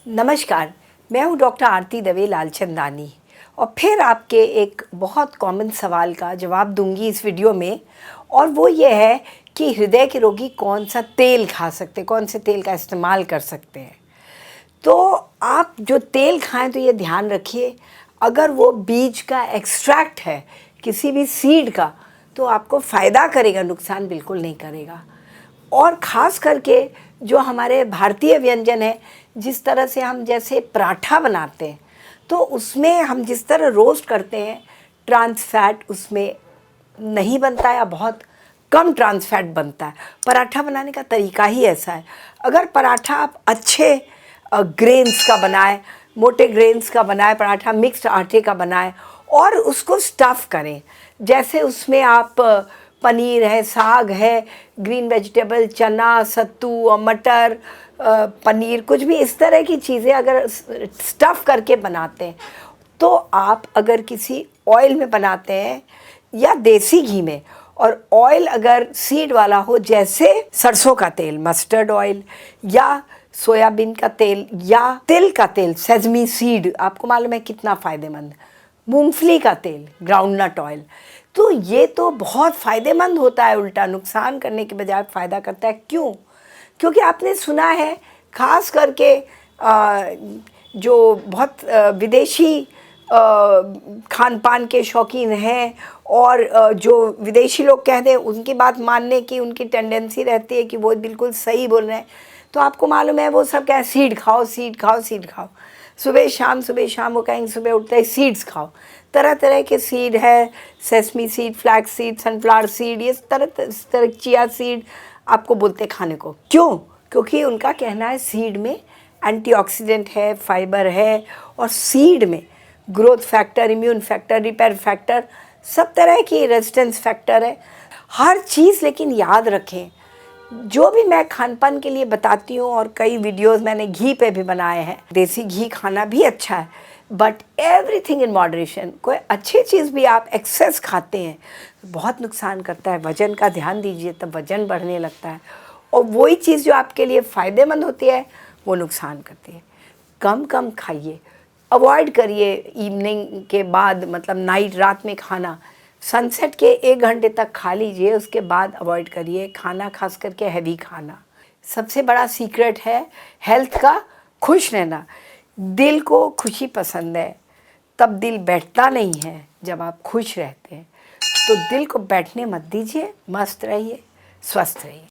नमस्कार, मैं हूँ डॉक्टर आरती दवे लालचंदानी और फिर आपके एक बहुत कॉमन सवाल का जवाब दूंगी इस वीडियो में। और वो ये है कि हृदय के रोगी कौन सा तेल खा सकते हैं, कौन से तेल का इस्तेमाल कर सकते हैं। तो आप जो तेल खाएं तो ये ध्यान रखिए, अगर वो बीज का एक्सट्रैक्ट है किसी भी सीड का तो आपको फ़ायदा करेगा, नुकसान बिल्कुल नहीं करेगा। और ख़ास करके जो हमारे भारतीय व्यंजन है, जिस तरह से हम जैसे पराठा बनाते हैं तो उसमें हम जिस तरह रोस्ट करते हैं, ट्रांस फैट उसमें नहीं बनता है या बहुत कम ट्रांस फैट बनता है। पराठा बनाने का तरीका ही ऐसा है। अगर पराठा आप अच्छे ग्रेन्स का बनाए, मोटे ग्रेन्स का बनाए, पराठा मिक्स्ड आटे का बनाए और उसको स्टफ़ करें, जैसे उसमें आप पनीर है, साग है, ग्रीन वेजिटेबल, चना, सत्तू और मटर, पनीर, कुछ भी इस तरह की चीज़ें अगर स्टफ़ करके बनाते हैं तो आप अगर किसी ऑयल में बनाते हैं या देसी घी में, और ऑयल अगर सीड वाला हो जैसे सरसों का तेल, मस्टर्ड ऑयल, या सोयाबीन का तेल या तिल का तेल, सेजमी सीड, आपको मालूम है कितना फ़ायदेमंद, मूंगफली का तेल, ग्राउंडनट ऑयल, तो ये तो बहुत फ़ायदेमंद होता है, उल्टा नुकसान करने के बजाय फ़ायदा करता है। क्यों? क्योंकि आपने सुना है, ख़ास करके जो बहुत विदेशी खान पान के शौकीन हैं और जो विदेशी लोग कहते हैं उनकी बात मानने की उनकी टेंडेंसी रहती है कि वो बिल्कुल सही बोल रहे हैं। तो आपको मालूम है वो सब क्या है, सीड खाओ, सीड खाओ, सीड खाओ, सुबह शाम वो कहेंगे सुबह उठते ही सीड्स खाओ। तरह तरह के सीड है, sesame seed, flax seed, sunflower seed, ये तरह चिया सीड आपको बोलते खाने को। क्यों? क्योंकि उनका कहना है सीड में एंटीऑक्सीडेंट है, फाइबर है, और सीड में growth factor, immune factor, repair factor, सब तरह की रेजिस्टेंस फैक्टर है, हर चीज़। लेकिन याद रखें, जो भी मैं खान पान के लिए बताती हूँ और कई वीडियोस मैंने घी पे भी बनाए हैं, देसी घी खाना भी अच्छा है, बट एवरीथिंग इन मॉडरेशन। कोई अच्छी चीज़ भी आप एक्सेस खाते हैं तो बहुत नुकसान करता है। वज़न का ध्यान दीजिए, तब वज़न बढ़ने लगता है, और वही चीज़ जो आपके लिए फ़ायदेमंद होती है वो नुकसान करती है। कम कम खाइए, अवॉइड करिए इवनिंग के बाद, मतलब नाइट, रात में खाना। सनसेट के 1 घंटे तक खा लीजिए, उसके बाद अवॉइड करिए खाना, खास करके हैवी खाना। सबसे बड़ा सीक्रेट है हेल्थ का खुश रहना। दिल को खुशी पसंद है, तब दिल बैठता नहीं है जब आप खुश रहते हैं। तो दिल को बैठने मत दीजिए, मस्त रहिए, स्वस्थ रहिए।